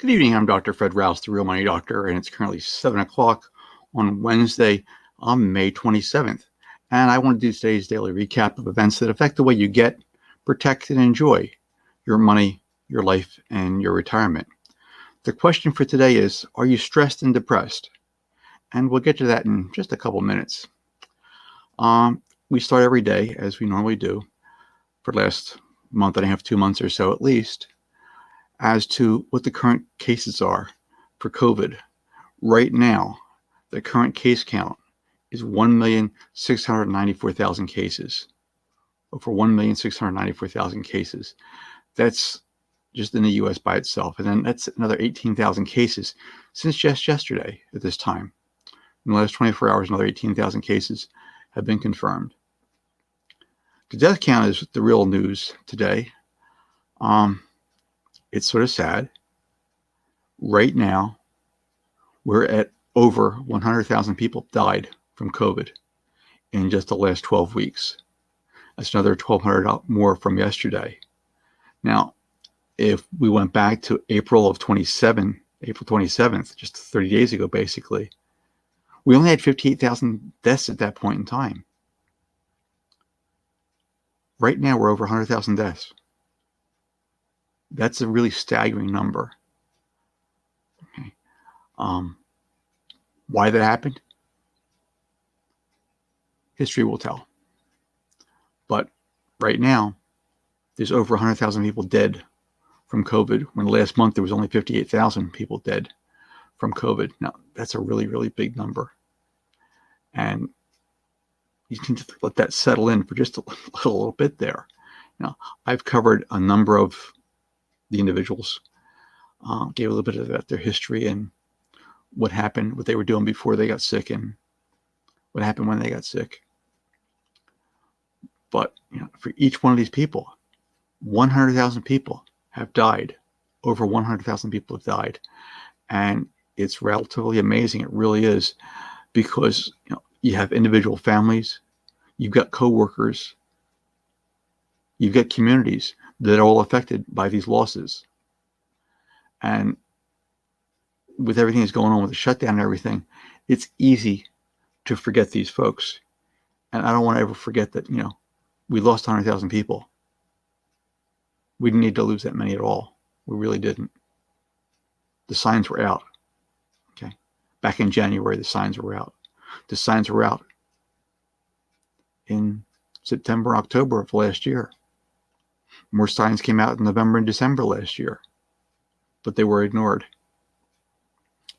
Good evening. I'm Dr. Fred Rouse, the Real Money Doctor, and it's currently 7 o'clock on Wednesday, May 27th. And I want to do today's daily recap of events that affect the way you get, protect, and enjoy your money, your life, and your retirement. The question for today is, are you stressed and depressed? And we'll get to that in just a couple minutes. We start every day, as we normally do, for the last month and a half, 2 months or so at least, as to what the current cases are for COVID. Right now, the current case count is 1,694,000 cases. Over 1,694,000 cases. That's just in the US by itself. And then that's another 18,000 cases since just yesterday at this time. In the last 24 hours, another 18,000 cases have been confirmed. The death count is the real news today. It's sort of sad. Right now, we're at over 100,000 people died from COVID in just the last 12 weeks. That's another 1,200 more from yesterday. Now, if we went back to April 27th, just 30 days ago, basically, we only had 58,000 deaths at that point in time. Right now, we're over 100,000 deaths. That's a really staggering number. Okay. Why that happened? History will tell. But right now, there's over 100,000 people dead from COVID, when last month there was only 58,000 people dead from COVID. Now, that's a really, really big number. And you can just let that settle in for just a little bit there. Now, I've covered a number of the individuals, gave a little bit about their history and what happened, what they were doing before they got sick, and what happened when they got sick. But for each one of these people, 100,000 people have died. Over 100,000 people have died, and it's relatively amazing. It really is, because you have individual families, you've got coworkers, you've got communities that are all affected by these losses. And with everything that's going on with the shutdown and everything, it's easy to forget these folks. And I don't want to ever forget that, we lost 100,000 people. We didn't need to lose that many at all. We really didn't. The signs were out. Okay. Back in January, the signs were out. The signs were out in September, October of last year. More signs came out in November and December last year, but they were ignored.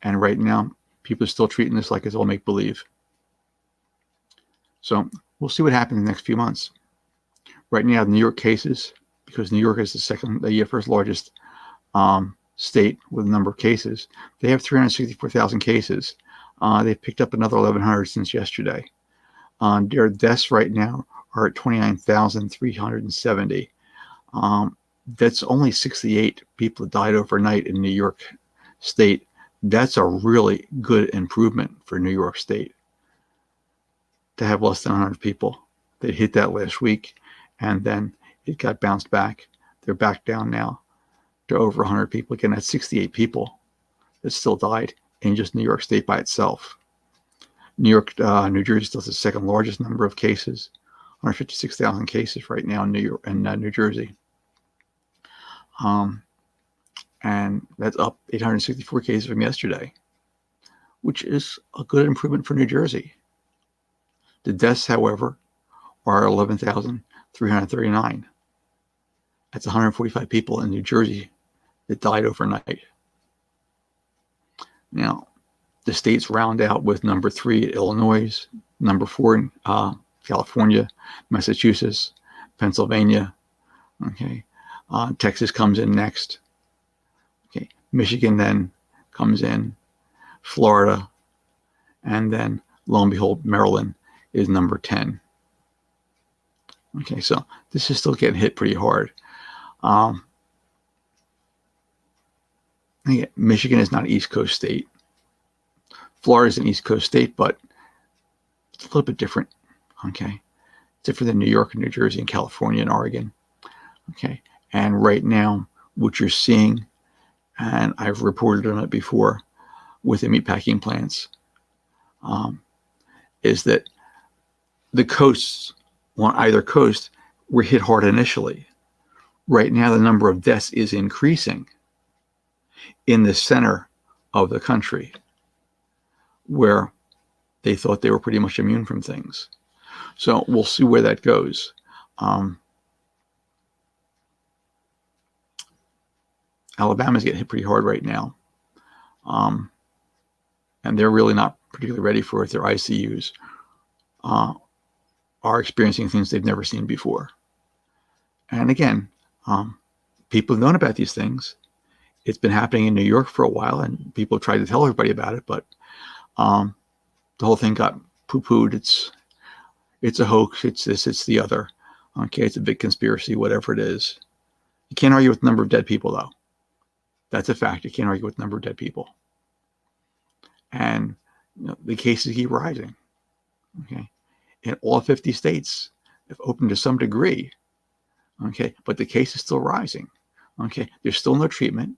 And right now, people are still treating this like it's all make-believe. So we'll see what happens in the next few months. Right now, the New York cases, because New York is the first largest state with a number of cases, they have 364,000 cases. They've picked up another 1,100 since yesterday. Their deaths right now are at 29,370. That's only 68 people that died overnight in New York State. That's a really good improvement for New York State to have less than 100 people. They hit that last week, and then it got bounced back. They're back down now to over 100 people. Again, that's 68 people that still died in just New York State by itself. New Jersey still has the second largest number of cases, 156,000 cases right now in New Jersey. And that's up 864 cases from yesterday, which is a good improvement for New Jersey. The deaths, however, are 11,339. That's 145 people in New Jersey that died overnight. Now, the states round out with number 3, Illinois, number 4 in California, Massachusetts, Pennsylvania. Okay, Texas comes in next. Okay, Michigan then comes in, Florida, and then lo and behold, Maryland is number 10. Okay, so this is still getting hit pretty hard. Michigan is not an East Coast state. Florida is an East Coast state, but it's a little bit different. Okay, different than New York and New Jersey and California and Oregon. Okay, and right now, what you're seeing and I've reported on it before with the meatpacking plants, is that the coasts on either coast were hit hard initially. Right now, the number of deaths is increasing in the center of the country, where they thought they were pretty much immune from things. So we'll see where that goes. Alabama's getting hit pretty hard right now. And they're really not particularly ready for it. Their ICUs are experiencing things they've never seen before. And again, people have known about these things. It's been happening in New York for a while, and people tried to tell everybody about it, but the whole thing got poo-pooed. It's a hoax. It's this. It's the other. Okay, it's a big conspiracy. Whatever it is, you can't argue with the number of dead people, though. That's a fact. You can't argue with the number of dead people. And the cases keep rising. Okay, in all 50 states have opened to some degree. Okay, but the case is still rising. Okay, there's still no treatment,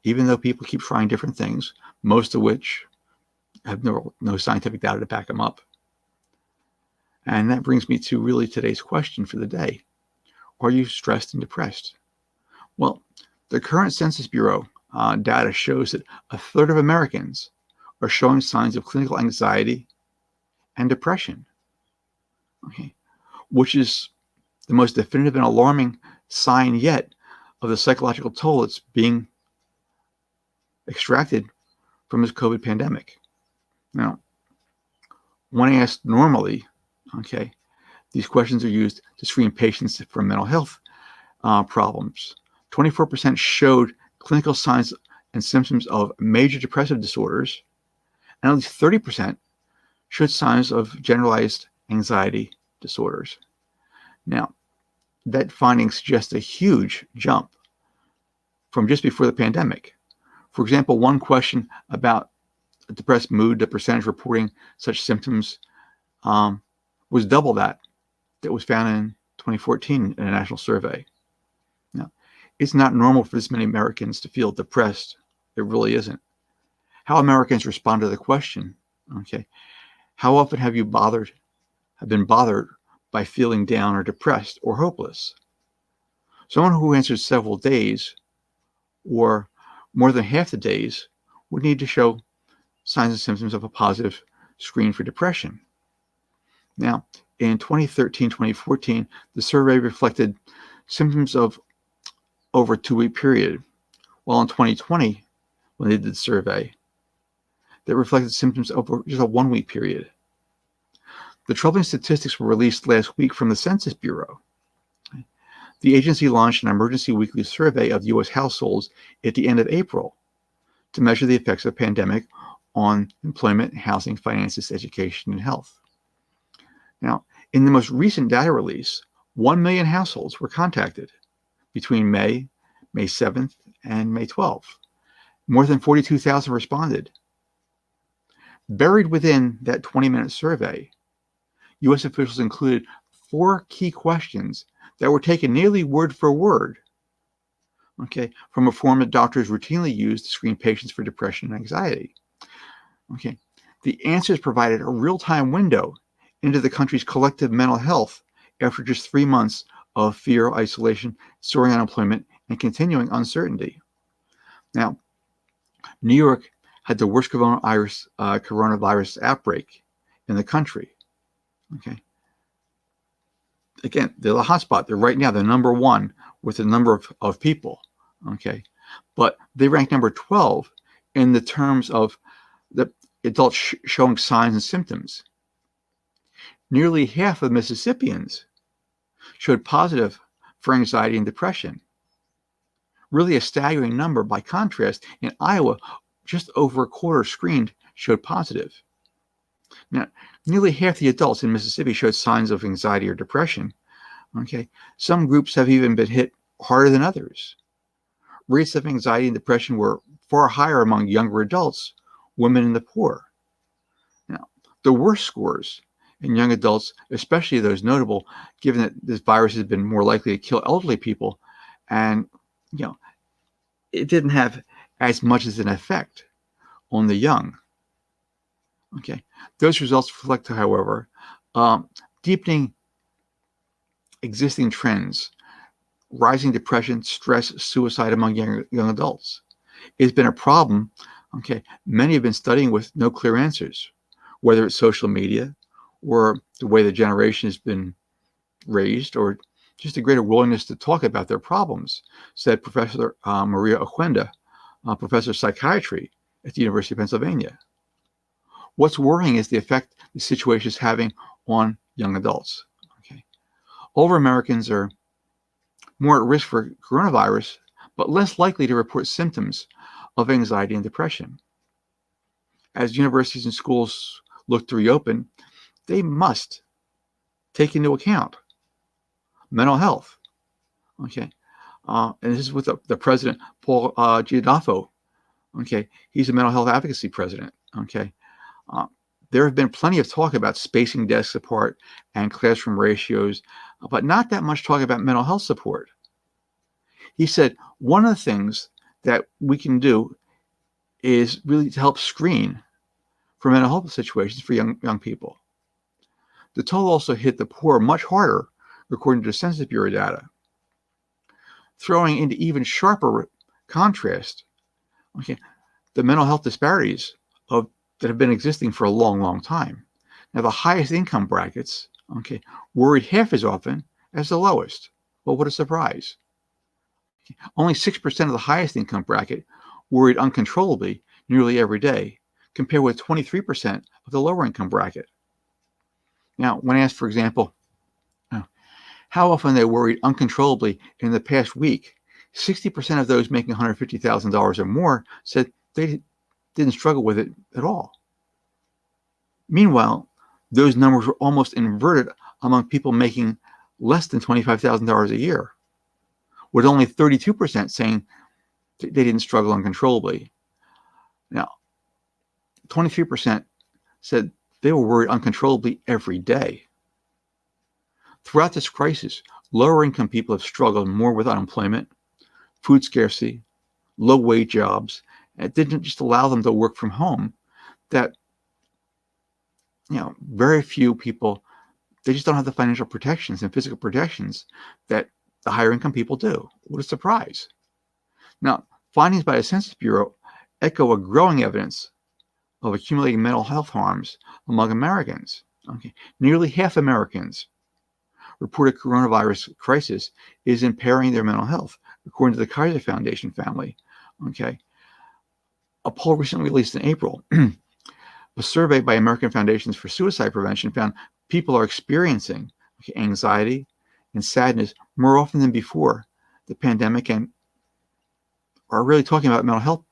even though people keep trying different things, most of which have no scientific data to back them up. And that brings me to really today's question for the day. Are you stressed and depressed? Well, the current Census Bureau data shows that a third of Americans are showing signs of clinical anxiety and depression, okay, which is the most definitive and alarming sign yet of the psychological toll that's being extracted from this COVID pandemic. Now, when asked normally, okay, these questions are used to screen patients for mental health problems. 24% showed clinical signs and symptoms of major depressive disorders, and at least 30% showed signs of generalized anxiety disorders. Now, that finding suggests a huge jump from just before the pandemic. For example, one question about depressed mood, the percentage reporting such symptoms was double that was found in 2014 in a national survey. Now, it's not normal for this many Americans to feel depressed. It really isn't. How Americans respond to the question, okay, how often have you been bothered by feeling down or depressed or hopeless? Someone who answers several days or more than half the days would need to show signs and symptoms of a positive screen for depression. Now, in 2013, 2014, the survey reflected symptoms of over a 2-week period, while in 2020, when they did the survey, that reflected symptoms over just a 1-week period. The troubling statistics were released last week from the Census Bureau. The agency launched an emergency weekly survey of U.S. households at the end of April to measure the effects of the pandemic on employment, housing, finances, education, and health. Now, in the most recent data release, 1 million households were contacted between May 7th, and May 12th. More than 42,000 responded. Buried within that 20-minute survey, U.S. officials included 4 key questions that were taken nearly word for word, okay, from a form that doctors routinely use to screen patients for depression and anxiety. Okay, the answers provided a real-time window into the country's collective mental health after just 3 months of fear, isolation, soaring unemployment, and continuing uncertainty. Now, New York had the worst coronavirus outbreak in the country. Okay. Again, they're the hotspot. They're right now, they're number 1 with the number of people. Okay. But they rank number 12 in the terms of the adults showing signs and symptoms. Nearly half of Mississippians showed positive for anxiety and depression. Really a staggering number. By contrast, in Iowa, just over a quarter screened showed positive. Now, nearly half the adults in Mississippi showed signs of anxiety or depression. Okay, some groups have even been hit harder than others. Rates of anxiety and depression were far higher among younger adults, women, and the poor. Now, the worst scores in young adults, especially those notable, given that this virus has been more likely to kill elderly people, and it didn't have as much as an effect on the young. Okay, those results reflect, however, deepening existing trends, rising depression, stress, suicide among young adults. It's been a problem. Okay, many have been studying with no clear answers, whether it's social media or the way the generation has been raised, or just a greater willingness to talk about their problems, said Professor Maria Oquenda, professor of psychiatry at the University of Pennsylvania. What's worrying is the effect the situation is having on young adults. Okay, older Americans are more at risk for coronavirus, but less likely to report symptoms of anxiety and depression. As universities and schools look to reopen, they must take into account mental health. Okay, and this is with the president, Paul Giudaffo. Okay, he's a mental health advocacy president. Okay, there have been plenty of talk about spacing desks apart and classroom ratios, but not that much talk about mental health support. He said one of the things that we can do is really to help screen for mental health situations for young people. The toll also hit the poor much harder, according to the Census Bureau data. Throwing into even sharper contrast, okay, the mental health disparities that have been existing for a long, long time. Now, the highest income brackets, okay, worried half as often as the lowest. Well, what a surprise. Only 6% of the highest income bracket worried uncontrollably nearly every day, compared with 23% of the lower income bracket. Now, when asked, for example, how often they worried uncontrollably in the past week, 60% of those making $150,000 or more said they didn't struggle with it at all. Meanwhile, those numbers were almost inverted among people making less than $25,000 a year, with only 32% saying they didn't struggle uncontrollably. Now, 23% said they were worried uncontrollably every day. Throughout this crisis, lower income people have struggled more with unemployment, food scarcity, low wage jobs, and it didn't just allow them to work from home. That, very few people, they just don't have the financial protections and physical protections that the higher income people do. What a surprise. Now, findings by the Census Bureau echo a growing evidence of accumulating mental health harms among Americans. Okay, nearly half Americans reported coronavirus crisis is impairing their mental health, according to the Kaiser Foundation family. Okay, a poll recently released in April, a survey by American Foundations for Suicide Prevention found people are experiencing anxiety and sadness more often than before the pandemic, and are really talking about mental health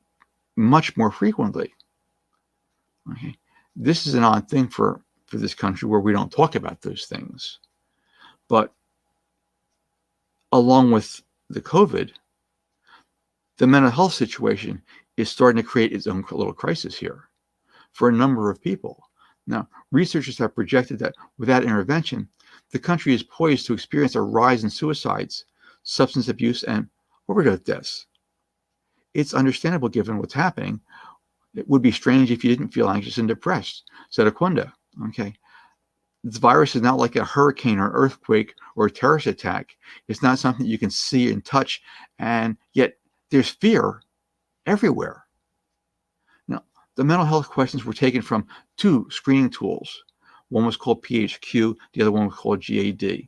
much more frequently. Okay, this is an odd thing for this country where we don't talk about those things. But along with the COVID, the mental health situation is starting to create its own little crisis here for a number of people. Now, researchers have projected that without intervention, the country is poised to experience a rise in suicides, substance abuse, and overdose deaths. It's understandable given what's happening. It would be strange if you didn't feel anxious and depressed, said Oquenda. Okay. This virus is not like a hurricane or earthquake or a terrorist attack. It's not something you can see and touch, and yet there's fear everywhere. Now, the mental health questions were taken from two screening tools. One was called PHQ, the other one was called GAD.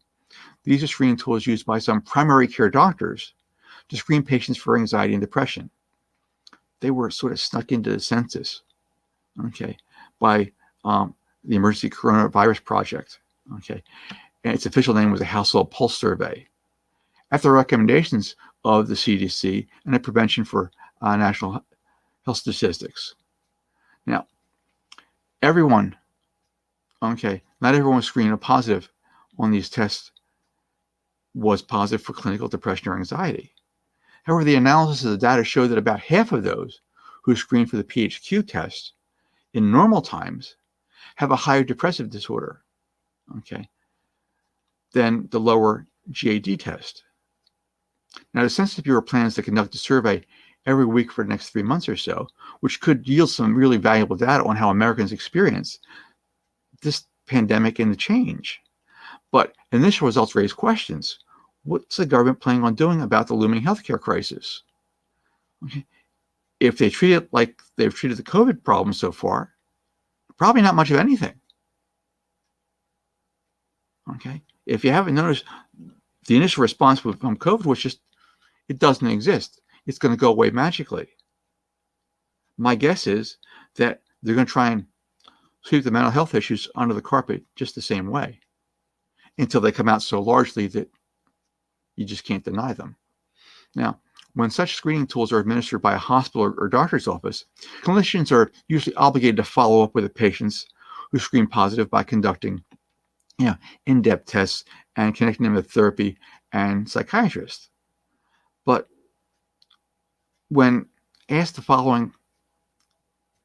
These are screening tools used by some primary care doctors to screen patients for anxiety and depression. They were sort of snuck into the census, okay, by the Emergency Coronavirus Project, okay, and its official name was the Household Pulse Survey, at the recommendations of the CDC and the Prevention for National Health Statistics. Now, everyone, okay, not everyone was screened positive on these tests was positive for clinical depression or anxiety. However, the analysis of the data showed that about half of those who screened for the PHQ test in normal times have a higher depressive disorder, okay, than the lower GAD test. Now, the Census Bureau plans to conduct a survey every week for the next 3 months or so, which could yield some really valuable data on how Americans experience this pandemic and the change. But initial results raise questions. What's the government planning on doing about the looming healthcare crisis? Okay. If they treat it like they've treated the COVID problem so far, probably not much of anything. Okay. If you haven't noticed, the initial response from COVID was just, it doesn't exist. It's going to go away magically. My guess is that they're going to try and sweep the mental health issues under the carpet just the same way until they come out so largely that you just can't deny them. Now, when such screening tools are administered by a hospital or doctor's office, clinicians are usually obligated to follow up with the patients who screen positive by conducting in-depth tests and connecting them with therapy and psychiatrists. But when asked the following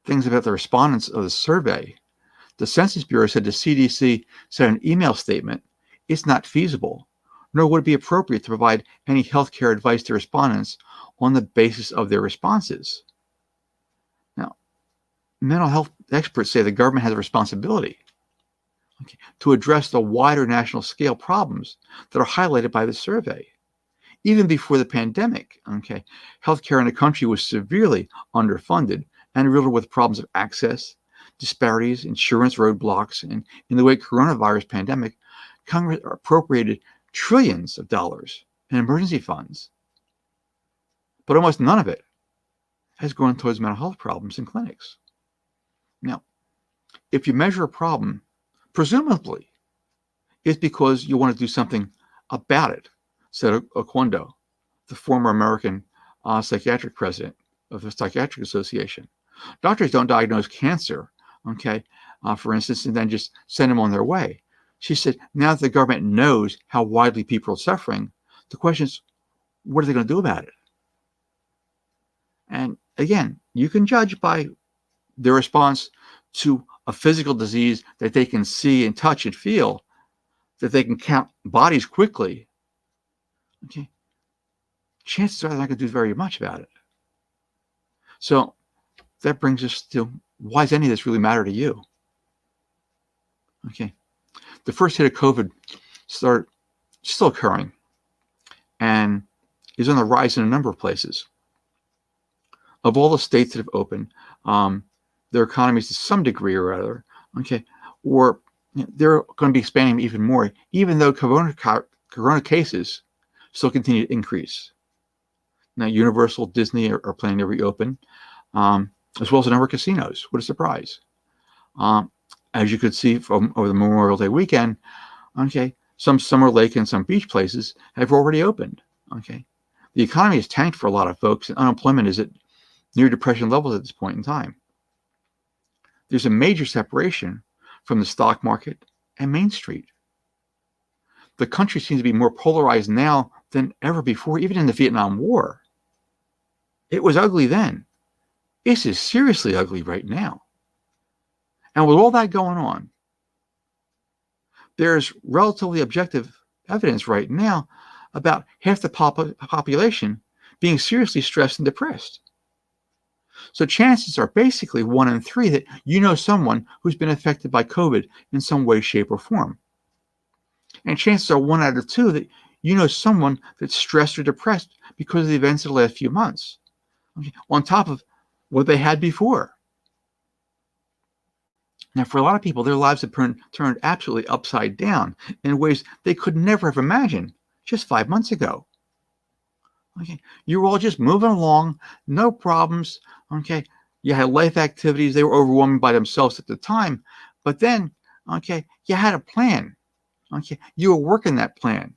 things about the respondents of the survey, the Census Bureau said the CDC said in an email statement, it's not feasible, nor would it be appropriate to provide any healthcare advice to respondents on the basis of their responses. Now, mental health experts say the government has a responsibility to address the wider national scale problems that are highlighted by the survey. Even before the pandemic, healthcare in the country was severely underfunded and riddled with problems of access, disparities, insurance roadblocks, and in the wake of coronavirus pandemic, Congress appropriated trillions of dollars in emergency funds. But almost none of it has gone towards mental health problems in clinics. Now, if you measure a problem, presumably it's because you want to do something about it, said Oquendo, the former American psychiatric president of the Psychiatric Association. Doctors don't diagnose cancer, for instance, and then just send them on their way. She said, now that the government knows how widely people are suffering, the question is, what are they going to do about it? And again, you can judge by their response to a physical disease that they can see and touch and feel, that they can count bodies quickly. Chances are they're not going to do very much about it. So that brings us to, why does any of this really matter to you? The first hit of COVID still occurring and is on the rise in a number of places. Of all the states that have opened, their economies to some degree or other, or they're going to be expanding even more, even though corona cases still continue to increase. Now, Universal, Disney are planning to reopen, as well as a number of casinos. What a surprise. As you could see from over the Memorial Day weekend, some summer lake and some beach places have already opened. The economy has tanked for a lot of folks, and unemployment is at near depression levels at this point in time. There's a major separation from the stock market and Main Street. The country seems to be more polarized now than ever before, even in the Vietnam War. It was ugly then. This is seriously ugly right now. And with all that going on, there's relatively objective evidence right now about half the population being seriously stressed and depressed. So chances are basically 1 in 3 that you know someone who's been affected by COVID in some way, shape, or form. And chances are 1 out of 2 that you know someone that's stressed or depressed because of the events of the last few months, on top of what they had before. Now, for a lot of people, their lives have turned absolutely upside down in ways they could never have imagined just 5 months ago. You were all just moving along, no problems. You had life activities. They were overwhelming by themselves at the time. But then, you had a plan. You were working that plan.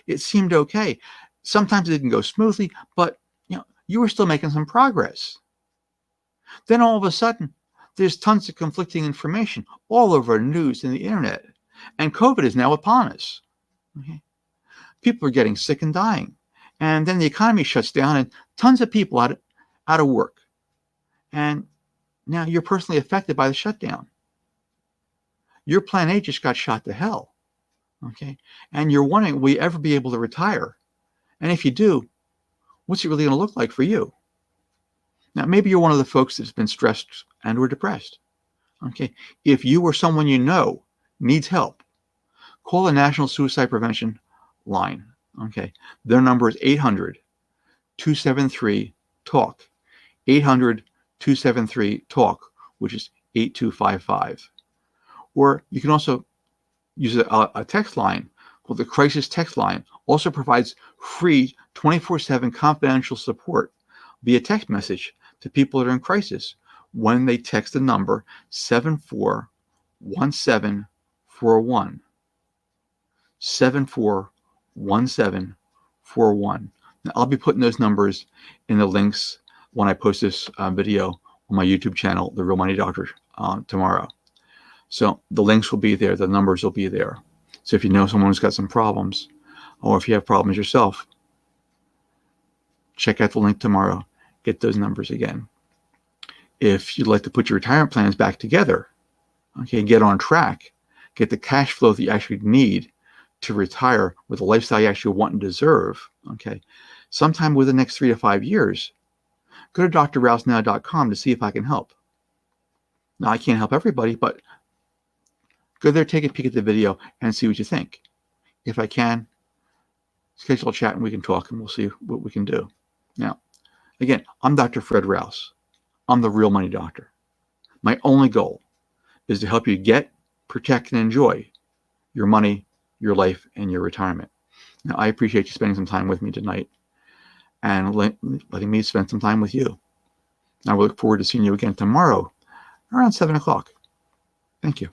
It seemed okay. Sometimes it didn't go smoothly, but you were still making some progress. Then all of a sudden, there's tons of conflicting information all over the news and the internet. And COVID is now upon us. People are getting sick and dying. And then the economy shuts down and tons of people out of work. And now you're personally affected by the shutdown. Your plan A just got shot to hell. And you're wondering, will you ever be able to retire? And if you do, What's it really going to look like for you? Now, maybe you're one of the folks that's been stressed and or depressed. Okay. If you or someone you know needs help, call the National Suicide Prevention line. Okay. Their number is 800-273-TALK. 800-273-TALK, which is 8255. Or you can also use a text line called the Crisis Text Line. Also provides free 24/7 confidential support via text message to people that are in crisis when they text the number 741741. 741741. Now, I'll be putting those numbers in the links when I post this video on my YouTube channel, The Real Money Doctor, tomorrow. So the links will be there. The numbers will be there. So if you know someone who's got some problems, or if you have problems yourself, check out the link tomorrow. Get those numbers again. If you'd like to put your retirement plans back together, okay, get on track, get the cash flow that you actually need to retire with a lifestyle you actually want and deserve, okay, sometime within the next 3 to 5 years, go to drrousenow.com to see if I can help. Now, I can't help everybody, but go there, take a peek at the video, and see what you think. If I can, schedule a chat and we can talk and we'll see what we can do. Now, again, I'm Dr. Fred Rouse. I'm the Real Money Doctor. My only goal is to help you get, protect, and enjoy your money, your life, and your retirement. Now, I appreciate you spending some time with me tonight and letting me spend some time with you. I look forward to seeing you again tomorrow around 7 o'clock. Thank you.